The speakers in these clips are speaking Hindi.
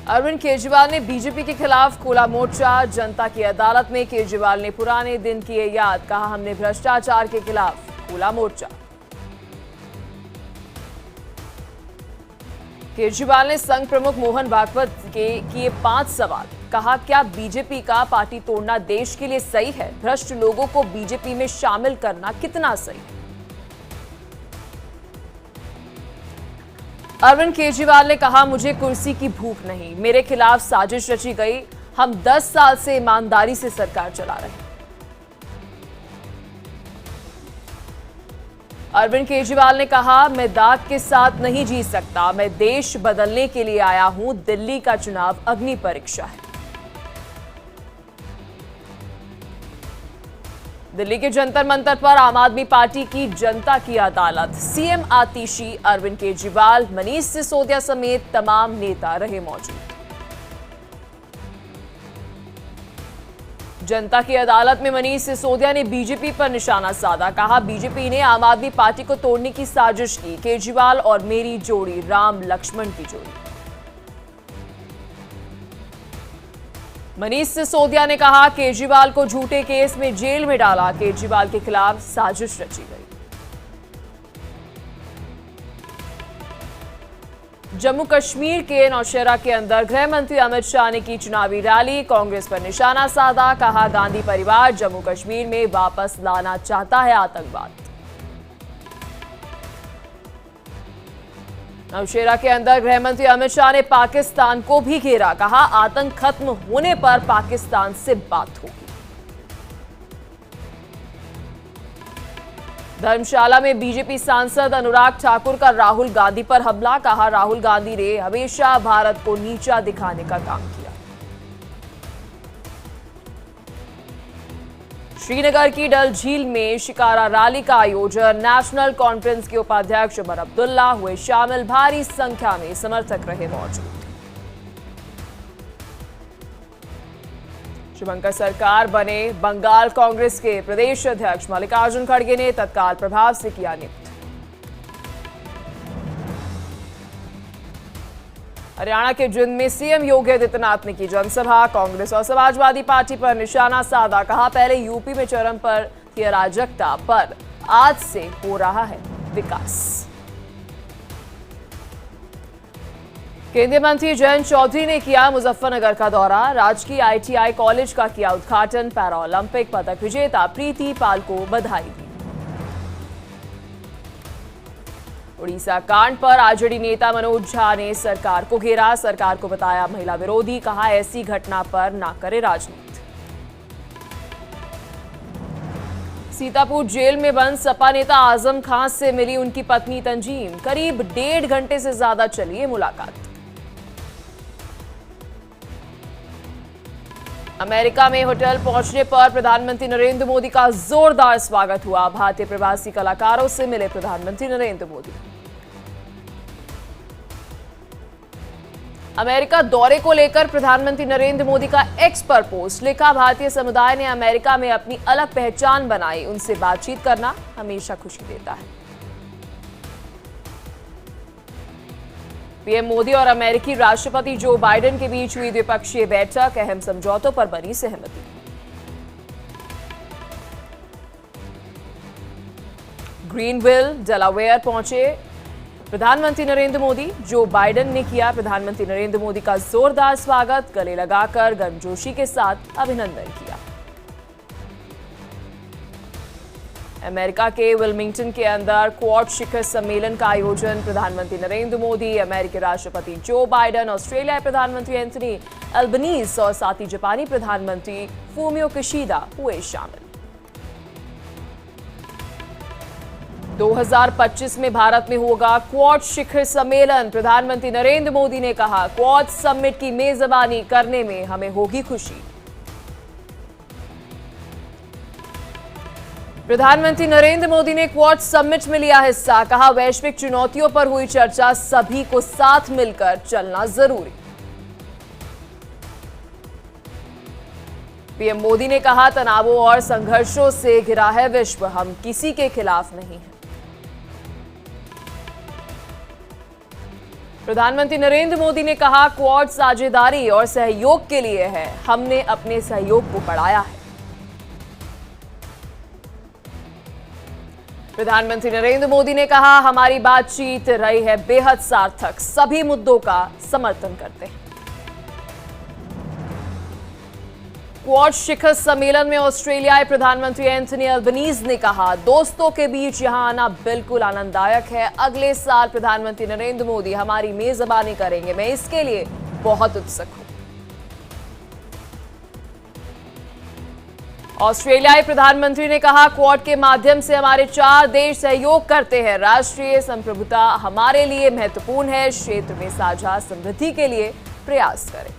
अरविंद केजरीवाल ने बीजेपी के खिलाफ खोला मोर्चा। जनता की अदालत में केजरीवाल ने पुराने दिन किए याद, कहा हमने भ्रष्टाचार के खिलाफ खोला मोर्चा। केजरीवाल ने संघ प्रमुख मोहन भागवत के किए 5 सवाल, कहा क्या बीजेपी का पार्टी तोड़ना देश के लिए सही है? भ्रष्ट लोगों को बीजेपी में शामिल करना कितना सही? अरविंद केजरीवाल ने कहा मुझे कुर्सी की भूख नहीं, मेरे खिलाफ साजिश रची गई। हम 10 साल से ईमानदारी से सरकार चला रहे हैं। अरविंद केजरीवाल ने कहा मैं दाग के साथ नहीं जी सकता, मैं देश बदलने के लिए आया हूं। दिल्ली का चुनाव अग्नि परीक्षा है। दिल्ली के जंतर मंतर पर आम आदमी पार्टी की जनता की अदालत। सीएम आतिशी, अरविंद केजरीवाल, मनीष सिसोदिया समेत तमाम नेता रहे मौजूद। जनता की अदालत में मनीष सिसोदिया ने बीजेपी पर निशाना साधा, कहा बीजेपी ने आम आदमी पार्टी को तोड़ने की साजिश की। केजरीवाल और मेरी जोड़ी राम लक्ष्मण की जोड़ी। मनीष सिसोदिया ने कहा केजरीवाल को झूठे केस में जेल में डाला, केजरीवाल के खिलाफ साजिश रची गई। जम्मू कश्मीर के नौशेरा के अंदर गृह मंत्री अमित शाह ने की चुनावी रैली, कांग्रेस पर निशाना साधा, कहा गांधी परिवार जम्मू कश्मीर में वापस लाना चाहता है आतंकवाद। नौशेरा के अंदर गृह मंत्री अमित शाह ने पाकिस्तान को भी घेरा, कहा आतंक खत्म होने पर पाकिस्तान से बात होगी। धर्मशाला में बीजेपी सांसद अनुराग ठाकुर का राहुल गांधी पर हमला, कहा राहुल गांधी ने हमेशा भारत को नीचा दिखाने का काम किया। श्रीनगर की डल झील में शिकारा रैली का आयोजन, नेशनल कॉन्फ्रेंस के उपाध्यक्ष उमर अब्दुल्ला हुए शामिल, भारी संख्या में समर्थक रहे मौजूद। शुभंकर सरकार बने बंगाल कांग्रेस के प्रदेश अध्यक्ष मल्लिकार्जुन खड़गे ने तत्काल प्रभाव से किया नियुक्त। हरियाणा के जिंद में सीएम योगी आदित्यनाथ ने की जनसभा, कांग्रेस और समाजवादी पार्टी पर निशाना साधा, कहा पहले यूपी में चरम पर थी अराजकता, पर आज से हो रहा है विकास। केंद्रीय मंत्री जयंत चौधरी ने किया मुजफ्फरनगर का दौरा, राजकीय आईटीआई कॉलेज का किया उद्घाटन, पैरा ओलंपिक पदक विजेता प्रीति पाल को बधाई दी। उड़ीसा कांड पर आरजेडी नेता मनोज झा ने सरकार को घेरा, सरकार को बताया महिला विरोधी, कहा ऐसी घटना पर ना करे राजनीति। सीतापुर जेल में बंद सपा नेता आजम खान से मिली उनकी पत्नी तंजीम, करीब 1.5 घंटे से ज्यादा चली है मुलाकात। अमेरिका में होटल पहुंचने पर प्रधानमंत्री नरेंद्र मोदी का जोरदार स्वागत हुआ, भारतीय प्रवासी कलाकारों से मिले प्रधानमंत्री नरेंद्र मोदी। अमेरिका दौरे को लेकर प्रधानमंत्री नरेंद्र मोदी का एक्स पर पोस्ट, लिखा भारतीय समुदाय ने अमेरिका में अपनी अलग पहचान बनाई, उनसे बातचीत करना हमेशा खुशी देता है। पीएम मोदी और अमेरिकी राष्ट्रपति जो बाइडेन के बीच हुई द्विपक्षीय बैठक, अहम समझौतों पर बनी सहमति। ग्रीनविल, डेलावेयर पहुंचे प्रधानमंत्री नरेंद्र मोदी, जो बाइडेन ने किया प्रधानमंत्री नरेंद्र मोदी का जोरदार स्वागत, गले लगाकर गर्मजोशी के साथ अभिनंदन किया। अमेरिका के विल्मिंगटन के अंदर क्वाड शिखर सम्मेलन का आयोजन, प्रधानमंत्री नरेंद्र मोदी, अमेरिकी राष्ट्रपति जो बाइडेन, ऑस्ट्रेलिया प्रधानमंत्री एंथनी अल्बनीज और साथ ही जापानी प्रधानमंत्री फूमियो किशिदा हुए शामिल। 2025 में भारत में होगा क्वाड शिखर सम्मेलन, प्रधानमंत्री नरेंद्र मोदी ने कहा क्वाड समिट की मेजबानी करने में हमें होगी खुशी। प्रधानमंत्री नरेंद्र मोदी ने क्वाड समिट में लिया हिस्सा, कहा वैश्विक चुनौतियों पर हुई चर्चा, सभी को साथ मिलकर चलना जरूरी। पीएम मोदी ने कहा तनावों और संघर्षों से घिरा है विश्व, हम किसी के खिलाफ नहीं हैं। प्रधानमंत्री नरेंद्र मोदी ने कहा, क्वाड साझेदारी और सहयोग के लिए है, हमने अपने सहयोग को बढ़ाया है। प्रधानमंत्री नरेंद्र मोदी ने कहा, हमारी बातचीत रही है बेहद सार्थक, सभी मुद्दों का समर्थन करते हैं। क्वाड शिखर सम्मेलन में ऑस्ट्रेलियाई प्रधानमंत्री एंथनी अल्बनीज ने कहा, दोस्तों के बीच यहां आना बिल्कुल आनंददायक है। अगले साल प्रधानमंत्री नरेंद्र मोदी हमारी मेजबानी करेंगे, मैं इसके लिए बहुत उत्सुक हूं। ऑस्ट्रेलियाई प्रधानमंत्री ने कहा, क्वाड के माध्यम से हमारे 4 देश सहयोग करते हैं। राष्ट्रीय संप्रभुता हमारे लिए महत्वपूर्ण है। क्षेत्र में साझा समृद्धि के लिए प्रयास करें।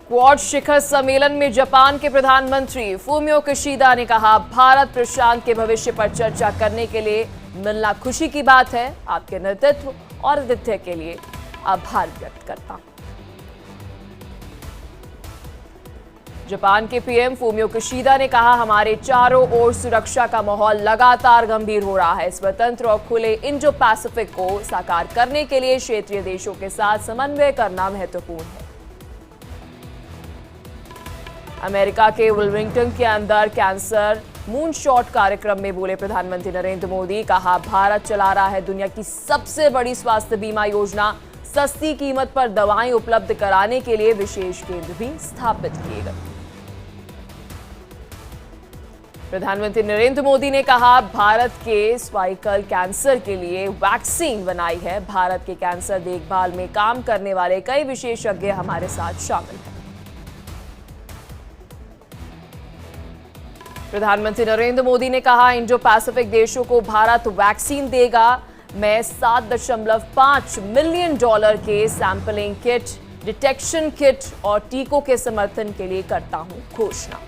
क्वाड शिखर सम्मेलन में जापान के प्रधानमंत्री फूमियो किशिदा ने कहा, भारत प्रशांत के भविष्य पर चर्चा करने के लिए मिलना खुशी की बात है। आपके नेतृत्व और आतिथ्य के लिए आभार व्यक्त करता हूं। जापान के पीएम फूमियो किशिदा ने कहा, हमारे चारों ओर सुरक्षा का माहौल लगातार गंभीर हो रहा है। स्वतंत्र और खुले इंडो पैसिफिक को साकार करने के लिए क्षेत्रीय देशों के साथ समन्वय करना महत्वपूर्ण है। अमेरिका के विल्मिंगटन के अंदर कैंसर मूनशॉट कार्यक्रम में बोले प्रधानमंत्री नरेंद्र मोदी, कहा, भारत चला रहा है दुनिया की सबसे बड़ी स्वास्थ्य बीमा योजना। सस्ती कीमत पर दवाएं उपलब्ध कराने के लिए विशेष केंद्र भी स्थापित किए गए। प्रधानमंत्री नरेंद्र मोदी ने कहा, भारत के सर्वाइकल कैंसर के लिए वैक्सीन बनाई है। भारत के कैंसर देखभाल में काम करने वाले कई विशेषज्ञ हमारे साथ शामिल हैं। प्रधानमंत्री नरेंद्र मोदी ने कहा, इंडो पैसिफिक देशों को भारत वैक्सीन देगा। मैं $7.5 मिलियन के सैंपलिंग किट, डिटेक्शन किट और टीकों के समर्थन के लिए करता हूं घोषणा।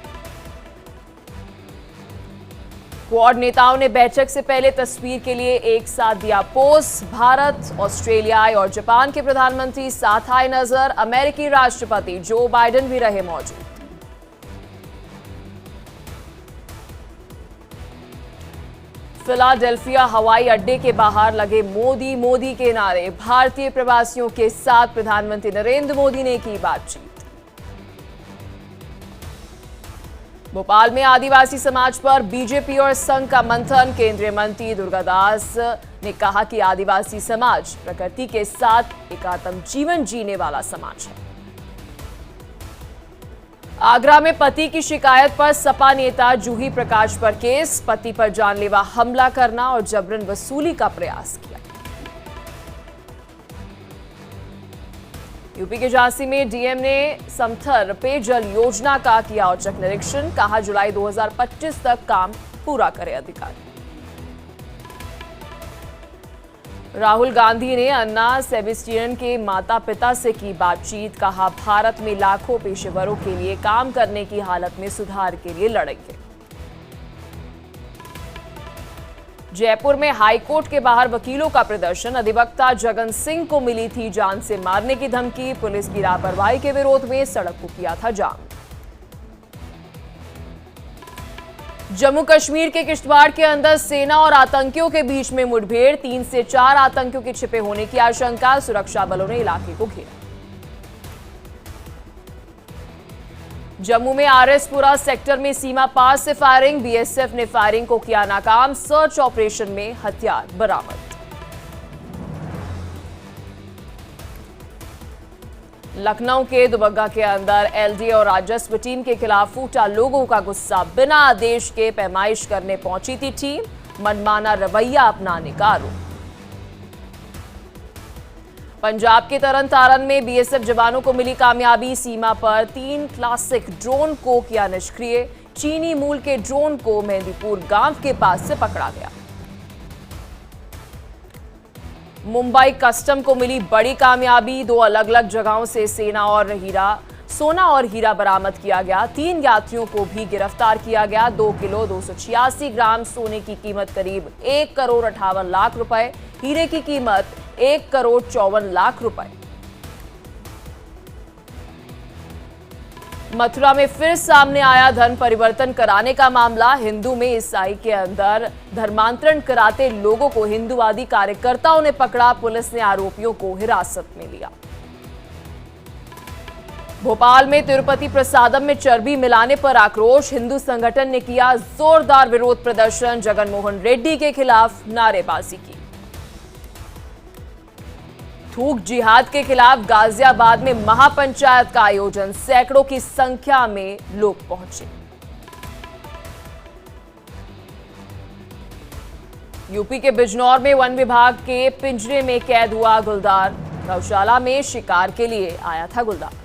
क्वाड नेताओं ने बैठक से पहले तस्वीर के लिए एक साथ दिया पोज। भारत, ऑस्ट्रेलिया और जापान के प्रधानमंत्री साथ आए नजर। अमेरिकी राष्ट्रपति जो बाइडेन भी रहे मौजूद। फिलाडेल्फिया हवाई अड्डे के बाहर लगे मोदी मोदी के नारे। भारतीय प्रवासियों के साथ प्रधानमंत्री नरेंद्र मोदी ने की बातचीत। भोपाल में आदिवासी समाज पर बीजेपी और संघ का मंथन। केंद्रीय मंत्री दुर्गादास ने कहा कि आदिवासी समाज प्रकृति के साथ एकात्म जीवन जीने वाला समाज है। आगरा में पति की शिकायत पर सपा नेता जूही प्रकाश पर केस। पति पर जानलेवा हमला करना और जबरन वसूली का प्रयास किया। यूपी के झांसी में डीएम ने समथर पेयजल योजना का किया औचक निरीक्षण। कहा, जुलाई 2025 तक काम पूरा करे अधिकारी। राहुल गांधी ने अन्ना सेबेस्टियन के माता पिता से की बातचीत। कहा, भारत में लाखों पेशेवरों के लिए काम करने की हालत में सुधार के लिए लड़ेंगे। जयपुर में हाईकोर्ट के बाहर वकीलों का प्रदर्शन। अधिवक्ता जगन सिंह को मिली थी जान से मारने की धमकी। पुलिस की लापरवाही के विरोध में सड़क को किया था जाम। जम्मू कश्मीर के किश्तवाड़ के अंदर सेना और आतंकियों के बीच में मुठभेड़। 3 से 4 आतंकियों के छिपे होने की आशंका। सुरक्षा बलों ने इलाके को घेरा। जम्मू में आरएसपुरा सेक्टर में सीमा पार से फायरिंग। बीएसएफ ने फायरिंग को किया नाकाम। सर्च ऑपरेशन में हथियार बरामद। लखनऊ के दुबग्गा के अंदर एलडीए और राजस्व टीम के खिलाफ फूटा लोगों का गुस्सा। बिना आदेश के पैमाइश करने पहुंची थी टीम। मनमाना रवैया अपनाने का आरोप। पंजाब के तरन तारन में बीएसएफ जवानों को मिली कामयाबी। सीमा पर 3 क्लासिक ड्रोन को किया निष्क्रिय। चीनी मूल के ड्रोन को मेहंदीपुर गांव के पास से पकड़ा गया। मुंबई कस्टम को मिली बड़ी कामयाबी। 2 अलग अलग जगहों से सोना और हीरा बरामद किया गया। 3 यात्रियों को भी गिरफ्तार किया गया। 2 किलो 286 ग्राम सोने की कीमत करीब 1 करोड़ 58 लाख रुपए। हीरे की कीमत 1 करोड़ 54 लाख रुपए। मथुरा में फिर सामने आया धर्म परिवर्तन कराने का मामला। हिंदू में ईसाई के अंदर धर्मांतरण कराते लोगों को हिंदूवादी कार्यकर्ताओं ने पकड़ा। पुलिस ने आरोपियों को हिरासत में लिया। भोपाल में तिरुपति प्रसादम में चर्बी मिलाने पर आक्रोश। हिंदू संगठन ने किया जोरदार विरोध प्रदर्शन। जगनमोहन रेड्डी के खिलाफ नारेबाजी की। थूक जिहाद के खिलाफ गाजियाबाद में महापंचायत का आयोजन। सैकड़ों की संख्या में लोग पहुंचे। यूपी के बिजनौर में वन विभाग के पिंजरे में कैद हुआ गुलदार। गौशाला में शिकार के लिए आया था गुलदार।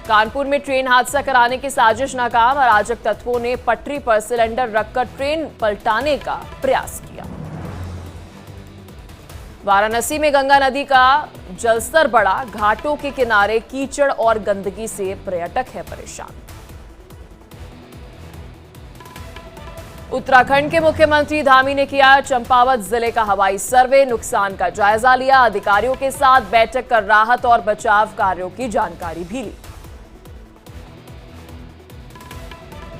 कानपुर में ट्रेन हादसा कराने की साजिश नाकाम। अराजक तत्वों ने पटरी पर सिलेंडर रखकर ट्रेन पलटाने का प्रयास किया। वाराणसी में गंगा नदी का जलस्तर बढ़ा। घाटों के किनारे कीचड़ और गंदगी से पर्यटक है परेशान। उत्तराखंड के मुख्यमंत्री धामी ने किया चंपावत जिले का हवाई सर्वे। नुकसान का जायजा लिया। अधिकारियों के साथ बैठक कर राहत और बचाव कार्यों की जानकारी भी ली।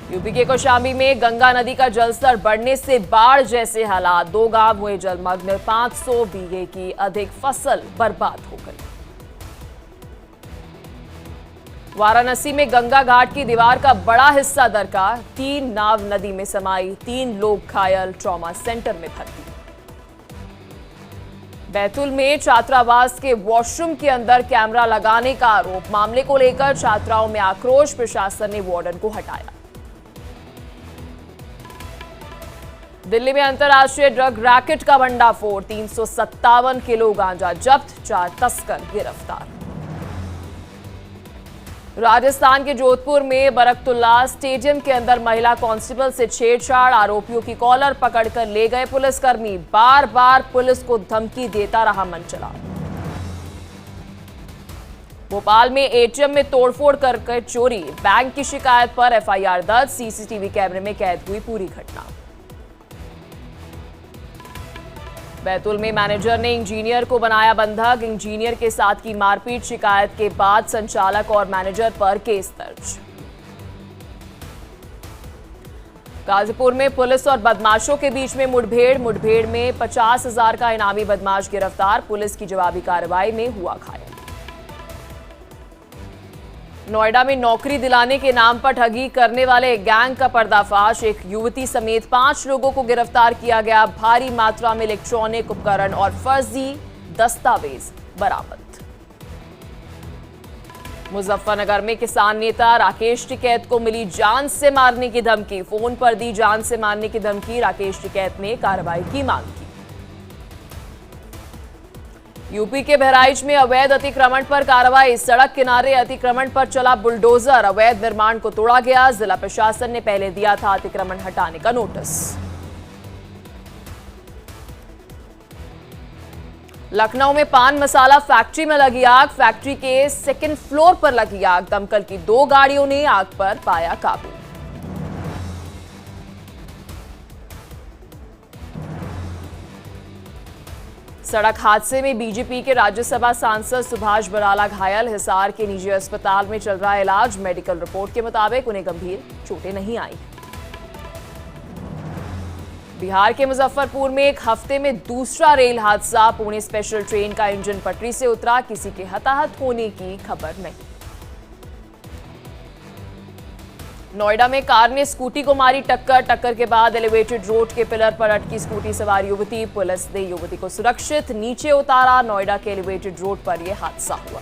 यूपी के कौशाम्बी में गंगा नदी का जलस्तर बढ़ने से बाढ़ जैसे हालात। 2 गांव हुए जलमग्न। 500 बीघे की अधिक फसल बर्बाद हो गई। वाराणसी में गंगा घाट की दीवार का बड़ा हिस्सा दरका। 3 नाव नदी में समाई। 3 लोग घायल। ट्रॉमा सेंटर में भर्ती। बैतूल में छात्रावास के वॉशरूम के अंदर कैमरा लगाने का आरोप। मामले को लेकर छात्राओं में आक्रोश। प्रशासन ने वार्डन को हटाया। दिल्ली में अंतर्राष्ट्रीय ड्रग रैकेट का भंडाफोड़। 357 किलो गांजा जब्त। 4 तस्कर गिरफ्तार। राजस्थान के जोधपुर में बरकतुल्ला स्टेडियम के अंदर महिला कांस्टेबल से छेड़छाड़। आरोपियों की कॉलर पकड़कर ले गए पुलिसकर्मी। बार बार पुलिस को धमकी देता रहा मनचला। भोपाल में एटीएम में तोड़फोड़ करके चोरी। बैंक की शिकायत पर एफआईआर दर्ज। सीसीटीवी कैमरे में कैद हुई पूरी घटना। बैतूल में मैनेजर ने इंजीनियर को बनाया बंधक। इंजीनियर के साथ की मारपीट। शिकायत के बाद संचालक और मैनेजर पर केस दर्ज। गाजीपुर में पुलिस और बदमाशों के बीच में मुठभेड़ में 50,000 का इनामी बदमाश गिरफ्तार। पुलिस की जवाबी कार्रवाई में हुआ घायल। नोएडा में नौकरी दिलाने के नाम पर ठगी करने वाले गैंग का पर्दाफाश। एक युवती समेत 5 लोगों को गिरफ्तार किया गया। भारी मात्रा में इलेक्ट्रॉनिक उपकरण और फर्जी दस्तावेज बरामद। मुजफ्फरनगर में किसान नेता राकेश टिकैत को मिली जान से मारने की धमकी। फोन पर दी जान से मारने की धमकी। राकेश टिकैत ने कार्रवाई की मांग की। यूपी के बहराइच में अवैध अतिक्रमण पर कार्रवाई। सड़क किनारे अतिक्रमण पर चला बुलडोजर। अवैध निर्माण को तोड़ा गया। जिला प्रशासन ने पहले दिया था अतिक्रमण हटाने का नोटिस। लखनऊ में पान मसाला फैक्ट्री में लगी आग। फैक्ट्री के 2nd फ्लोर पर लगी आग। दमकल की 2 गाड़ियों ने आग पर पाया काबू। सड़क हादसे में बीजेपी के राज्यसभा सांसद सुभाष बराला घायल। हिसार के निजी अस्पताल में चल रहा इलाज। मेडिकल रिपोर्ट के मुताबिक उन्हें गंभीर चोटें नहीं आई। बिहार के मुजफ्फरपुर में एक हफ्ते में दूसरा रेल हादसा। पुणे स्पेशल ट्रेन का इंजन पटरी से उतरा। किसी के हताहत होने की खबर नहीं। नोएडा में कार ने स्कूटी को मारी टक्कर के बाद एलिवेटेड रोड के पिलर पर अटकी स्कूटी सवार युवती। पुलिस ने युवती को सुरक्षित नीचे उतारा। नोएडा के एलिवेटेड रोड पर यह हादसा हुआ।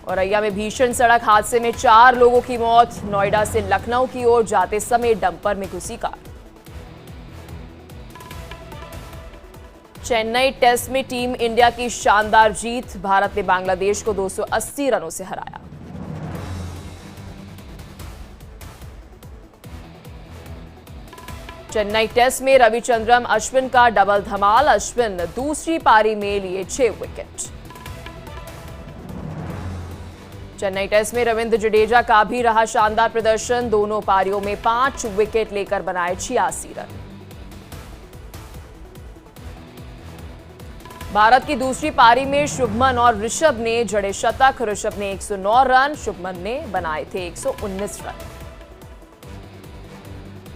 औरैया में भीषण सड़क हादसे में 4 लोगों की मौत। नोएडा से लखनऊ की ओर जाते समय डंपर में घुसी कार। चेन्नई टेस्ट में टीम इंडिया की शानदार जीत। भारत ने बांग्लादेश को 280 रनों से हराया। चेन्नई टेस्ट में रविचंद्रन अश्विन का डबल धमाल। अश्विन दूसरी पारी में लिए 6 विकेट। चेन्नई टेस्ट में रविंद्र जडेजा का भी रहा शानदार प्रदर्शन। दोनों पारियों में 5 विकेट लेकर बनाए 86 रन। भारत की दूसरी पारी में शुभमन और ऋषभ ने जड़े शतक। ऋषभ ने 109 रन, शुभमन ने बनाए थे 119 run.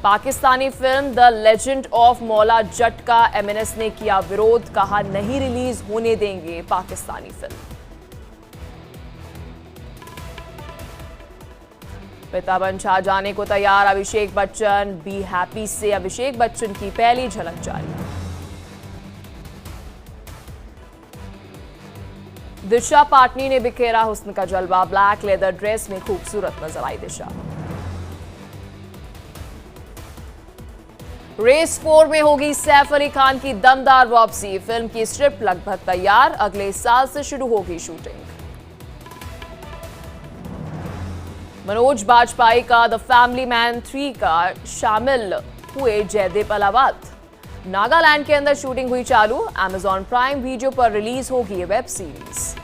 Pakistani film the legend of Maula Jatt का एमएनएस ने किया विरोध, कहा नहीं रिलीज होने देंगे पाकिस्तानी फिल्म। पिता बन छा जाने को तैयार अभिषेक बच्चन, बी हैप्पी से अभिषेक बच्चन की पहली झलक जारी। दिशा पाटनी ने बिखेरा हुस्न का जलवा, ब्लैक लेदर ड्रेस में खूबसूरत नजर आई दिशा। रेस 4 में होगी सैफ अली खान की दमदार वापसी। फिल्म की स्क्रिप्ट लगभग तैयार, अगले साल से शुरू होगी शूटिंग। मनोज बाजपेयी का द फैमिली मैन 3 का शामिल हुए जयदेव अलावत। नागालैंड के अंदर शूटिंग हुई चालू। Amazon प्राइम वीडियो पर रिलीज होगी ये वेब सीरीज।